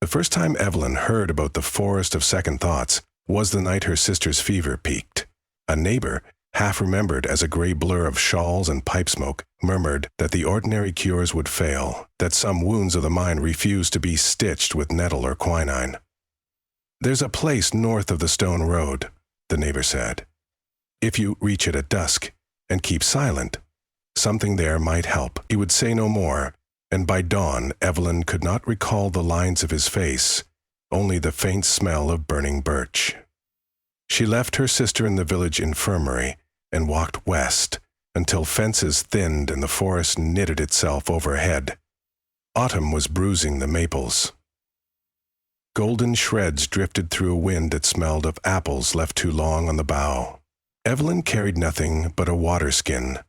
The first time Evelyn heard about the forest of second thoughts was the night her sister's fever peaked. A neighbor, half remembered as a gray blur of shawls and pipe smoke, murmured that the ordinary cures would fail, that some wounds of the mind refused to be stitched with nettle or quinine. "There's a place north of the stone road," the neighbor said. "If you reach it at dusk and keep silent, something there might help." He would say no more, and by dawn Evelyn could not recall the lines of his face, only the faint smell of burning birch. She left her sister in the village infirmary and walked west until fences thinned and the forest knitted itself overhead. Autumn was bruising the maples. Golden shreds drifted through a wind that smelled of apples left too long on the bough. Evelyn carried nothing but a water skin,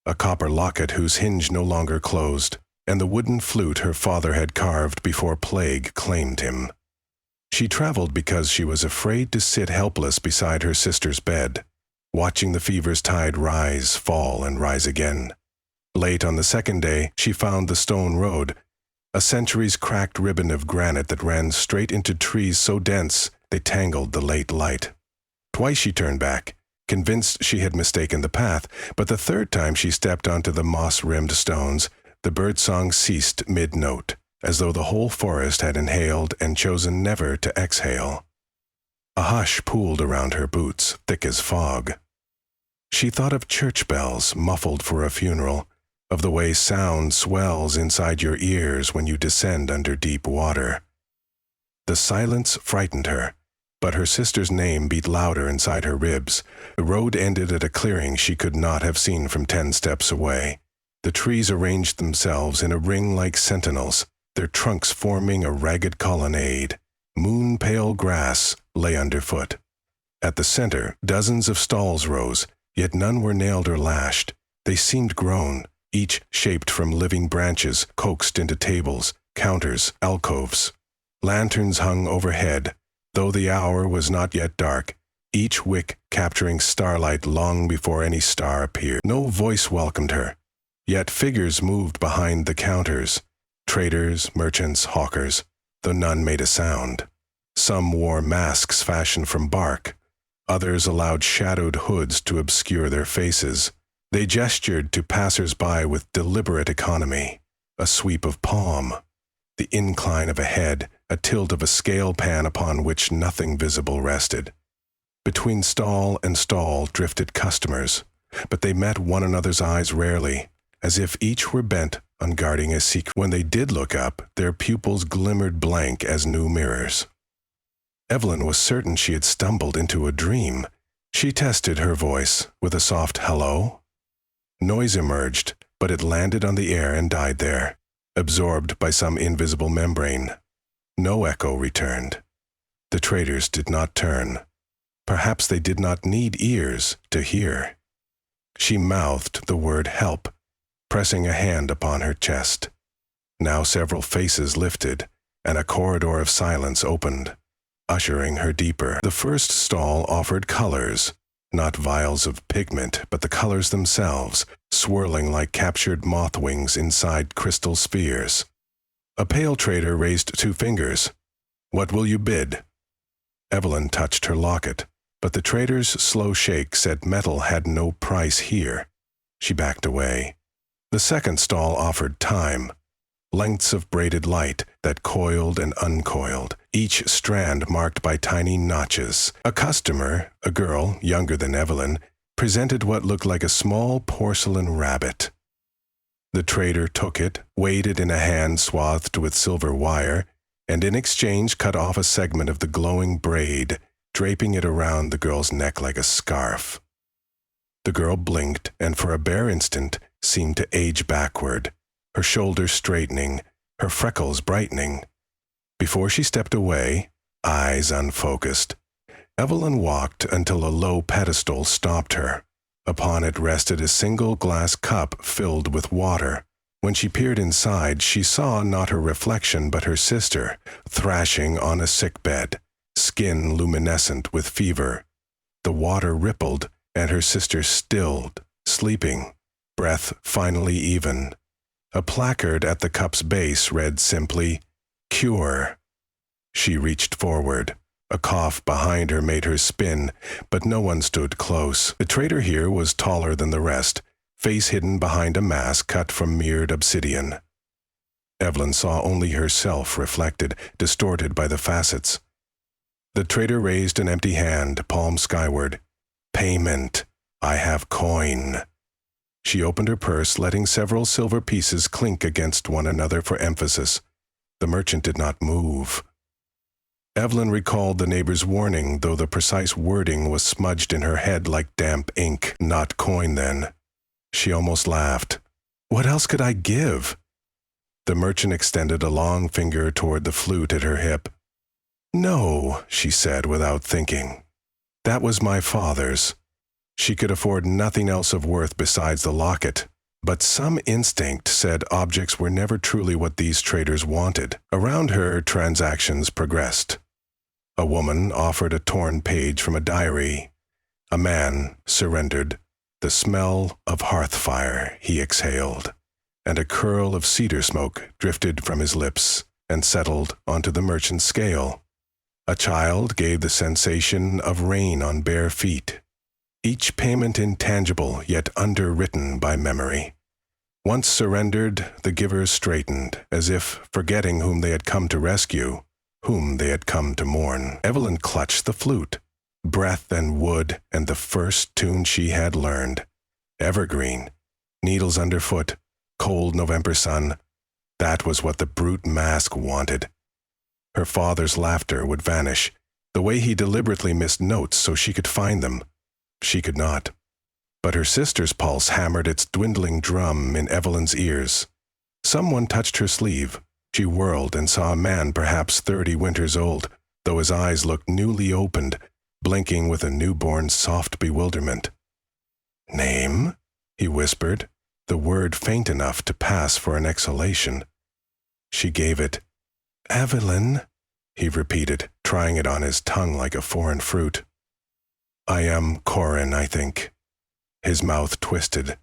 a copper locket whose hinge no longer closed, and the wooden flute her father had carved before plague claimed him. She traveled because she was afraid to sit helpless beside her sister's bed, watching the fever's tide rise, fall, and rise again. Late on the second day, she found the stone road, a centuries cracked ribbon of granite that ran straight into trees so dense they tangled the late light. Twice she turned back, convinced she had mistaken the path, but the third time she stepped onto the moss-rimmed stones, the birdsong ceased mid-note, as though the whole forest had inhaled and chosen never to exhale. A hush pooled around her boots, thick as fog. She thought of church bells muffled for a funeral, of the way sound swells inside your ears when you descend under deep water. The silence frightened her, but her sister's name beat louder inside her ribs. The road ended at a clearing she could not have seen from 10 steps away. The trees arranged themselves in a ring like sentinels, their trunks forming a ragged colonnade. Moon-pale grass lay underfoot. At the center, dozens of stalls rose, yet none were nailed or lashed. They seemed grown, each shaped from living branches coaxed into tables, counters, alcoves. Lanterns hung overhead, though the hour was not yet dark, each wick capturing starlight long before any star appeared. No voice welcomed her, yet figures moved behind the counters. Traders, merchants, hawkers, though none made a sound. Some wore masks fashioned from bark. Others allowed shadowed hoods to obscure their faces. They gestured to passers-by with deliberate economy, a sweep of palm, the incline of a head, a tilt of a scale pan upon which nothing visible rested. Between stall and stall drifted customers, but they met one another's eyes rarely, as if each were bent on guarding a secret. When they did look up, their pupils glimmered blank as new mirrors. Evelyn was certain she had stumbled into a dream. She tested her voice with a soft hello. Noise emerged, but it landed on the air and died there, absorbed by some invisible membrane. No echo returned. The traders did not turn. Perhaps they did not need ears to hear. She mouthed the word help, pressing a hand upon her chest. Now several faces lifted, and a corridor of silence opened, ushering her deeper. The first stall offered colors, not vials of pigment, but the colors themselves, swirling like captured moth wings inside crystal spheres. A pale trader raised 2 fingers. "What will you bid?" Evelyn touched her locket, but the trader's slow shake said metal had no price here. She backed away. The second stall offered time, lengths of braided light that coiled and uncoiled, each strand marked by tiny notches. A customer, a girl younger than Evelyn, presented what looked like a small porcelain rabbit. The trader took it, weighed it in a hand swathed with silver wire, and in exchange cut off a segment of the glowing braid, draping it around the girl's neck like a scarf. The girl blinked, and for a bare instant seemed to age backward, her shoulders straightening, her freckles brightening. Before she stepped away, eyes unfocused, Evelyn walked until a low pedestal stopped her. Upon it rested a single glass cup filled with water. When she peered inside, she saw not her reflection but her sister, thrashing on a sickbed, skin luminescent with fever. The water rippled, and her sister stilled, sleeping, breath finally even. A placard at the cup's base read simply, "Cure." She reached forward. A cough behind her made her spin, but no one stood close. The trader here was taller than the rest, face hidden behind a mask cut from mirrored obsidian. Evelyn saw only herself reflected, distorted by the facets. The trader raised an empty hand, palm skyward. "Payment. I have coin." She opened her purse, letting several silver pieces clink against one another for emphasis. The merchant did not move. Evelyn recalled the neighbor's warning, though the precise wording was smudged in her head like damp ink. Not coin, then. She almost laughed. "What else could I give?" The merchant extended a long finger toward the flute at her hip. "No," she said without thinking. "That was my father's." She could afford nothing else of worth besides the locket, but some instinct said objects were never truly what these traders wanted. Around her, transactions progressed. A woman offered a torn page from a diary. A man surrendered. The smell of hearth fire he exhaled, and a curl of cedar smoke drifted from his lips and settled onto the merchant's scale. A child gave the sensation of rain on bare feet. Each payment intangible, yet underwritten by memory. Once surrendered, the givers straightened, as if forgetting whom they had come to rescue, whom they had come to mourn. Evelyn clutched the flute, breath and wood, and the first tune she had learned. Evergreen, needles underfoot, cold November sun. That was what the brute mask wanted. Her father's laughter would vanish, the way he deliberately missed notes so she could find them. She could not. But her sister's pulse hammered its dwindling drum in Evelyn's ears. Someone touched her sleeve. She whirled and saw a man perhaps 30 winters old, though his eyes looked newly opened, blinking with a newborn's soft bewilderment. "Name?" he whispered, the word faint enough to pass for an exhalation. She gave it. "Evelyn," he repeated, trying it on his tongue like a foreign fruit. "I am Corin, I think." His mouth twisted.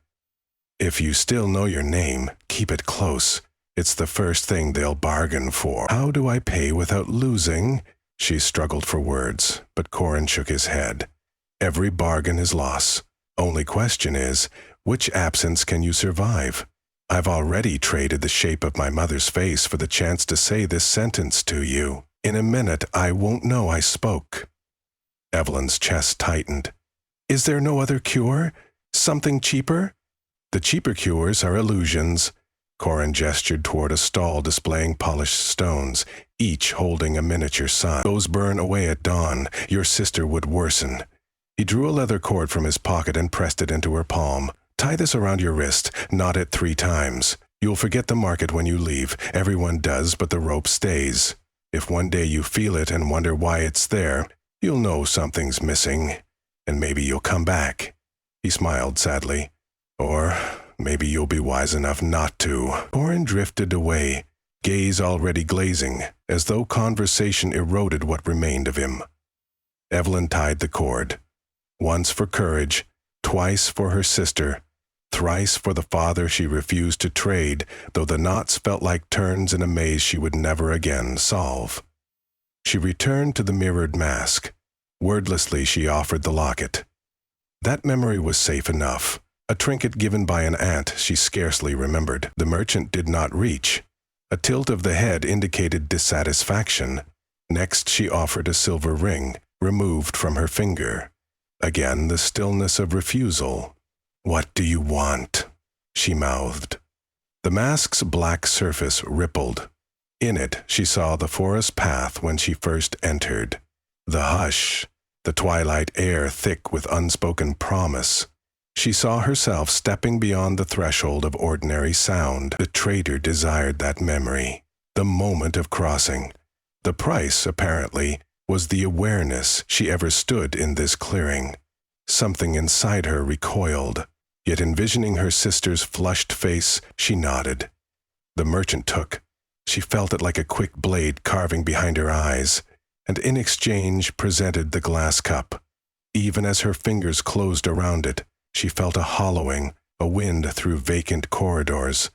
"If you still know your name, keep it close. It's the first thing they'll bargain for." "How do I pay without losing?" She struggled for words, but Corin shook his head. "Every bargain is loss. Only question is, which absence can you survive? I've already traded the shape of my mother's face for the chance to say this sentence to you. In a minute, I won't know I spoke." Evelyn's chest tightened. "Is there no other cure? Something cheaper?" "The cheaper cures are illusions." Corin gestured toward a stall displaying polished stones, each holding a miniature sun. "Those burn away at dawn. Your sister would worsen." He drew a leather cord from his pocket and pressed it into her palm. "Tie this around your wrist, knot it 3 times. You'll forget the market when you leave. Everyone does, but the rope stays. If one day you feel it and wonder why it's there, you'll know something's missing, and maybe you'll come back." He smiled sadly. "Or maybe you'll be wise enough not to." Corin drifted away, gaze already glazing, as though conversation eroded what remained of him. Evelyn tied the cord. Once for courage, twice for her sister, thrice for the father she refused to trade, though the knots felt like turns in a maze she would never again solve. She returned to the mirrored mask. Wordlessly she offered the locket. That memory was safe enough. A trinket given by an aunt she scarcely remembered. The merchant did not reach. A tilt of the head indicated dissatisfaction. Next she offered a silver ring, removed from her finger. Again the stillness of refusal. "What do you want?" she mouthed. The mask's black surface rippled. In it she saw the forest path when she first entered. The hush, the twilight air thick with unspoken promise. She saw herself stepping beyond the threshold of ordinary sound. The trader desired that memory, the moment of crossing. The price, apparently, was the awareness she ever stood in this clearing. Something inside her recoiled, yet envisioning her sister's flushed face, she nodded. The merchant took. She felt it like a quick blade carving behind her eyes, and in exchange presented the glass cup. Even as her fingers closed around it, she felt a hollowing, a wind through vacant corridors.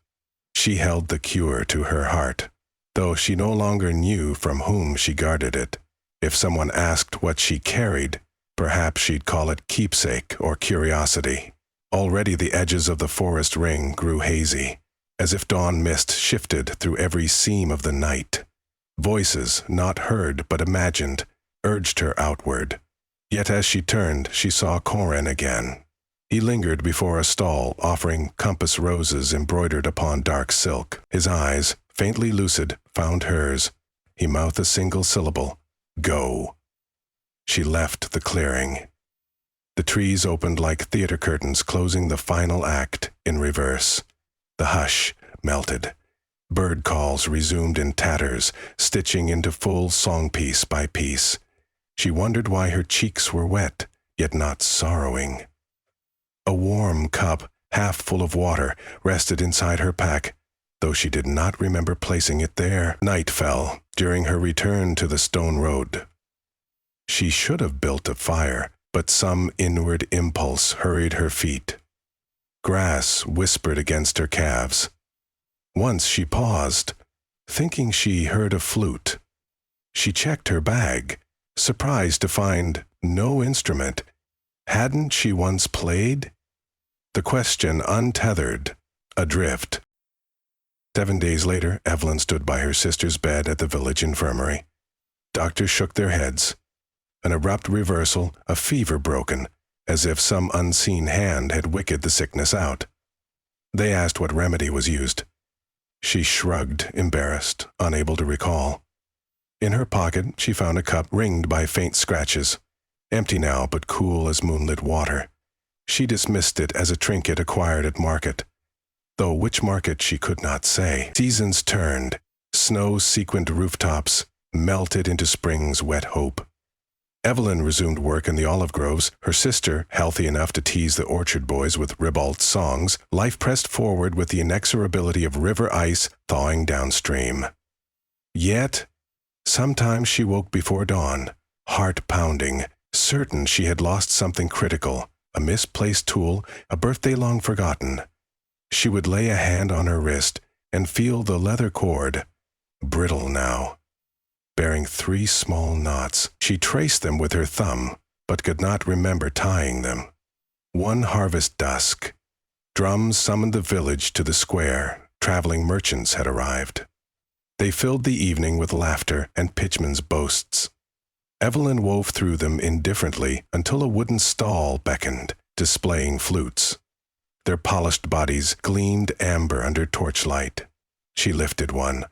She held the cure to her heart. though she no longer knew from whom she guarded it. If someone asked what she carried, perhaps she'd call it keepsake or curiosity. Already the edges of the forest ring grew hazy, as if dawn mist shifted through every seam of the night. Voices, not heard but imagined, urged her outward. Yet as she turned, she saw Corin again. He lingered before a stall, offering compass roses embroidered upon dark silk. His eyes, faintly lucid, found hers. He mouthed a single syllable, "Go." She left the clearing. The trees opened like theater curtains, closing the final act in reverse. The hush melted. Bird calls resumed in tatters, stitching into full song piece by piece. She wondered why her cheeks were wet, yet not sorrowing. A warm cup, half full of water, rested inside her pack, though she did not remember placing it there. Night fell during her return to the stone road. She should have built a fire, but some inward impulse hurried her feet. Grass whispered against her calves. Once she paused, thinking she heard a flute. She checked her bag, surprised to find no instrument. Hadn't she once played? The question untethered, adrift. 7 days later, Evelyn stood by her sister's bed at the village infirmary. Doctors shook their heads. An abrupt reversal, a fever broken, as if some unseen hand had wicked the sickness out. They asked what remedy was used. She shrugged, embarrassed, unable to recall. In her pocket, she found a cup ringed by faint scratches, empty now but cool as moonlit water. She dismissed it as a trinket acquired at market, though which market she could not say. Seasons turned, snow-sequined rooftops melted into spring's wet hope. Evelyn resumed work in the olive groves, her sister, healthy enough to tease the orchard boys with ribald songs. Life pressed forward with the inexorability of river ice thawing downstream. Yet, sometimes she woke before dawn, heart pounding, certain she had lost something critical, a misplaced tool, a birthday long forgotten. She would lay a hand on her wrist and feel the leather cord, brittle now, bearing 3 small knots. She traced them with her thumb, but could not remember tying them. One harvest dusk, drums summoned the village to the square. Traveling merchants had arrived. They filled the evening with laughter and pitchmen's boasts. Evelyn wove through them indifferently until a wooden stall beckoned, displaying flutes. Their polished bodies gleamed amber under torchlight. She lifted one.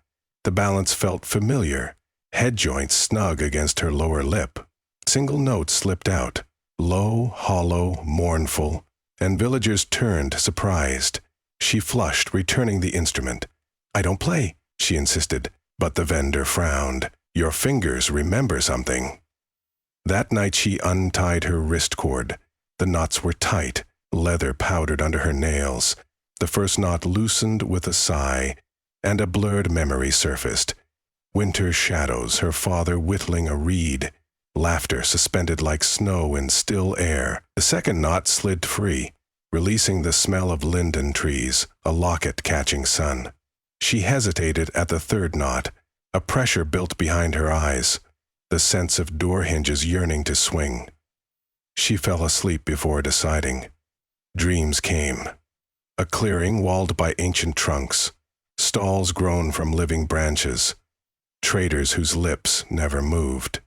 The balance felt familiar, head joints snug against her lower lip. Single notes slipped out, low, hollow, mournful, and villagers turned, surprised. She flushed, returning the instrument. "I don't play," she insisted, but the vendor frowned. "Your fingers remember something." That night she untied her wrist cord. The knots were tight, leather powdered under her nails. The first knot loosened with a sigh, and a blurred memory surfaced. Winter shadows, her father whittling a reed, laughter suspended like snow in still air. The second knot slid free, releasing the smell of linden trees, a locket catching sun. She hesitated at the third knot. A pressure built behind her eyes, the sense of door hinges yearning to swing. She fell asleep before deciding. Dreams came. A clearing walled by ancient trunks, stalls grown from living branches, traders whose lips never moved.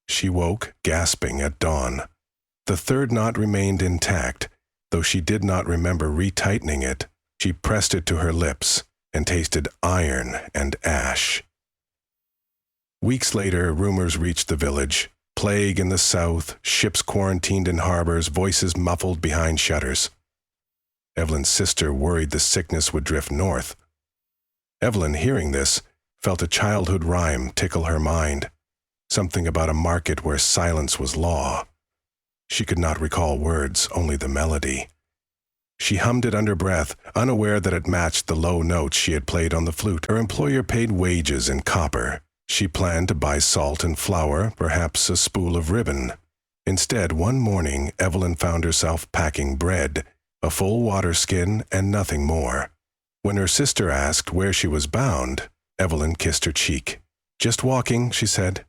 She woke, gasping, at dawn. The third knot remained intact, though she did not remember retightening it. She pressed it to her lips and tasted iron and ash. Weeks later, rumors reached the village. Plague in the south, ships quarantined in harbors, voices muffled behind shutters. Evelyn's sister worried the sickness would drift north. Evelyn, hearing this, felt a childhood rhyme tickle her mind, something about a market where silence was law. She could not recall words, only the melody. She hummed it under breath, unaware that it matched the low notes she had played on the flute. Her employer paid wages in copper. She planned to buy salt and flour, perhaps a spool of ribbon. Instead, one morning, Evelyn found herself packing bread, a full water skin, and nothing more. When her sister asked where she was bound, Evelyn kissed her cheek. "Just walking," she said.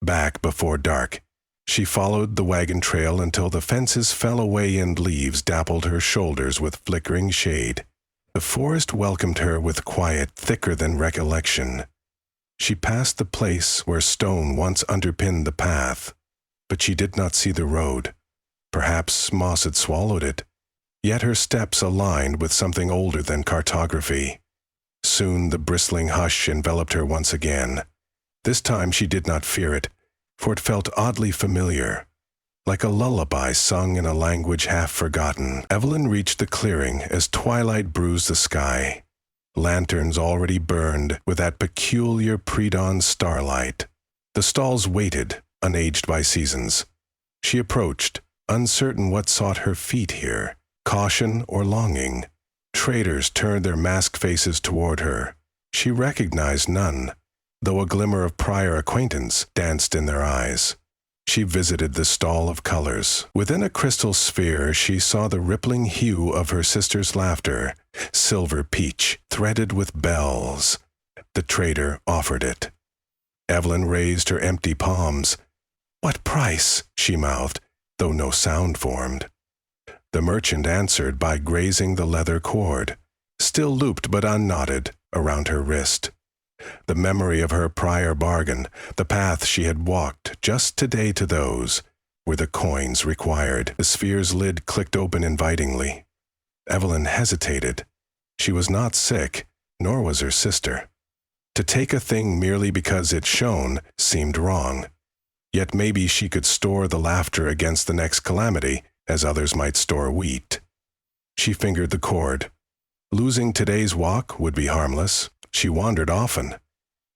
Back before dark, she followed the wagon trail until the fences fell away and leaves dappled her shoulders with flickering shade. The forest welcomed her with quiet thicker than recollection. She passed the place where stone once underpinned the path, but she did not see the road. Perhaps moss had swallowed it, yet her steps aligned with something older than cartography. Soon the bristling hush enveloped her once again. This time she did not fear it, for it felt oddly familiar, like a lullaby sung in a language half forgotten. Evelyn reached the clearing as twilight bruised the sky. Lanterns already burned with that peculiar pre-dawn starlight. The stalls waited, unaged by seasons. She approached, uncertain what sought her feet here, caution or longing. Traders turned their masked faces toward her. She recognized none, though a glimmer of prior acquaintance danced in their eyes. She visited the stall of colors. Within a crystal sphere, she saw the rippling hue of her sister's laughter, silver peach, threaded with bells. The trader offered it. Evelyn raised her empty palms. "What price?" she mouthed, though no sound formed. The merchant answered by grazing the leather cord, still looped but unknotted, around her wrist. The memory of her prior bargain, the path she had walked just today to those, were the coins required. The sphere's lid clicked open invitingly. Evelyn hesitated. She was not sick, nor was her sister. To take a thing merely because it shone seemed wrong. Yet maybe she could store the laughter against the next calamity, as others might store wheat. She fingered the cord. Losing today's walk would be harmless. She wandered often,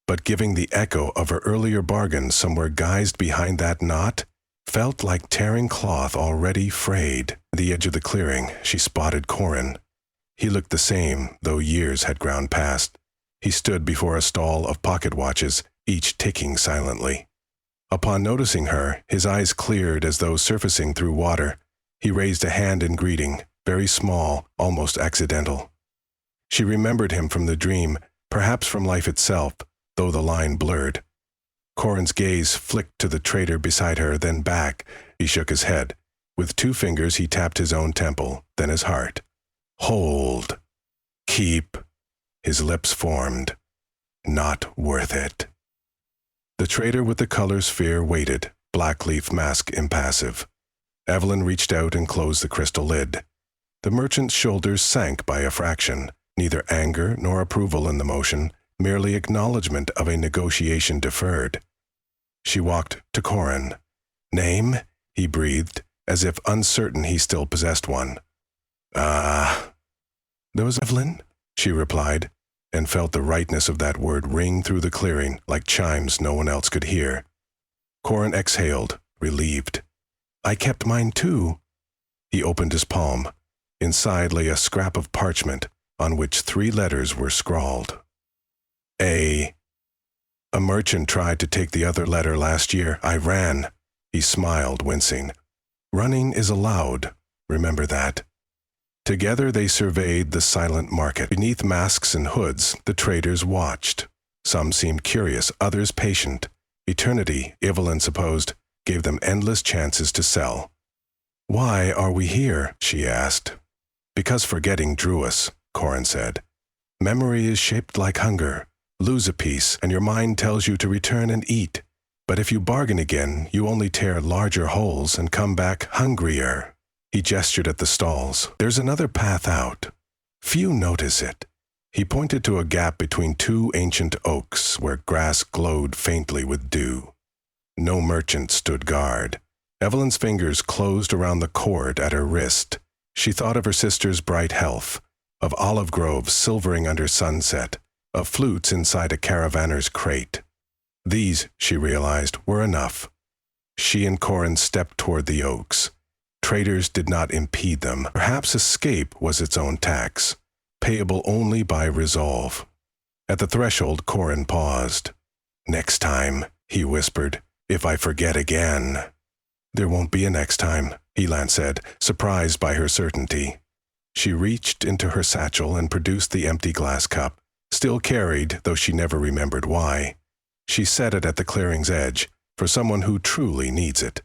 but giving the echo of her earlier bargain somewhere guised behind that knot felt like tearing cloth already frayed. At the edge of the clearing, she spotted Corin. He looked the same, though years had ground past. He stood before a stall of pocket watches, each ticking silently. Upon noticing her, his eyes cleared as though surfacing through water. He raised a hand in greeting, very small, almost accidental. She remembered him from the dream, perhaps from life itself, though the line blurred. Corin's gaze flicked to the trader beside her, then back. He shook his head. With 2 fingers he tapped his own temple, then his heart. "Hold. Keep." His lips formed. "Not worth it." The trader with the color sphere waited, black-leaf mask impassive. Evelyn reached out and closed the crystal lid. The merchant's shoulders sank by a fraction. Neither anger nor approval in the motion, merely acknowledgement of a negotiation deferred. She walked to Corin. "Name?" he breathed, as if uncertain he still possessed one. There was Evelyn," she replied, and felt the rightness of that word ring through the clearing like chimes no one else could hear. Corin exhaled, relieved. "I kept mine too." He opened his palm. Inside lay a scrap of parchment, on which 3 letters were scrawled. A merchant tried to take the other letter last year. I ran. He smiled, wincing. Running is allowed. Remember that. Together they surveyed the silent market. Beneath masks and hoods, the traders watched. Some seemed curious, others patient. Eternity, Evelyn supposed, gave them endless chances to sell. "Why are we here?" she asked. "Because forgetting drew us," Corin said. "Memory is shaped like hunger. Lose a piece, and your mind tells you to return and eat. But if you bargain again, you only tear larger holes and come back hungrier." He gestured at the stalls. "There's another path out. Few notice it." He pointed to a gap between 2 ancient oaks where grass glowed faintly with dew. No merchant stood guard. Evelyn's fingers closed around the cord at her wrist. She thought of her sister's bright health, of olive groves silvering under sunset, of flutes inside a caravanner's crate. These, she realized, were enough. She and Corin stepped toward the oaks. Traders did not impede them. Perhaps escape was its own tax, payable only by resolve. At the threshold, Corin paused. "Next time," he whispered, "if I forget again." "There won't be a next time," Elan said, surprised by her certainty. She reached into her satchel and produced the empty glass cup, still carried, though she never remembered why. She set it at the clearing's edge, for someone who truly needs it.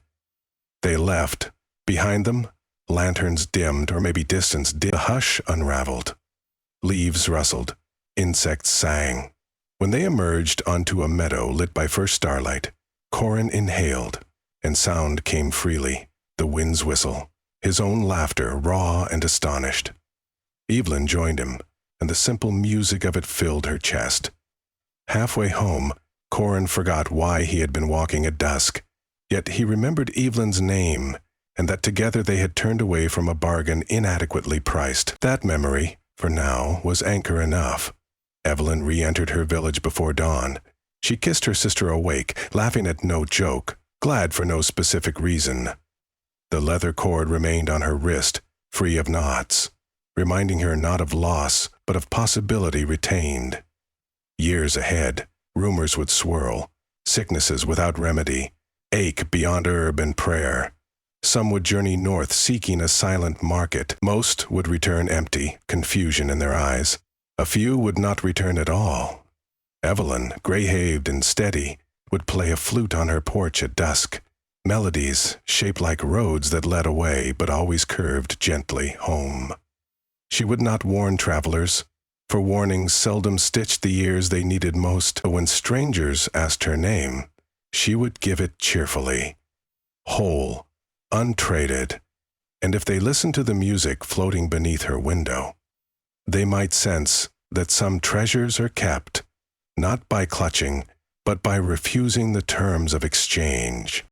They left. Behind them, lanterns dimmed, or maybe distance dimmed. The hush unraveled. Leaves rustled. Insects sang. When they emerged onto a meadow lit by first starlight, Corin inhaled, and sound came freely. The wind's whistle, his own laughter, raw and astonished. Evelyn joined him, and the simple music of it filled her chest. Halfway home, Corin forgot why he had been walking at dusk, yet he remembered Evelyn's name, and that together they had turned away from a bargain inadequately priced. That memory, for now, was anchor enough. Evelyn re-entered her village before dawn. She kissed her sister awake, laughing at no joke, glad for no specific reason. The leather cord remained on her wrist, free of knots, reminding her not of loss, but of possibility retained. Years ahead, rumors would swirl, sicknesses without remedy, ache beyond herb and prayer. Some would journey north seeking a silent market. Most would return empty, confusion in their eyes. A few would not return at all. Evelyn, gray-haved and steady, would play a flute on her porch at dusk. Melodies shaped like roads that led away, but always curved gently home. She would not warn travelers, for warnings seldom stitched the ears they needed most. But when strangers asked her name, she would give it cheerfully, whole, untraded, and if they listened to the music floating beneath her window, they might sense that some treasures are kept, not by clutching, but by refusing the terms of exchange.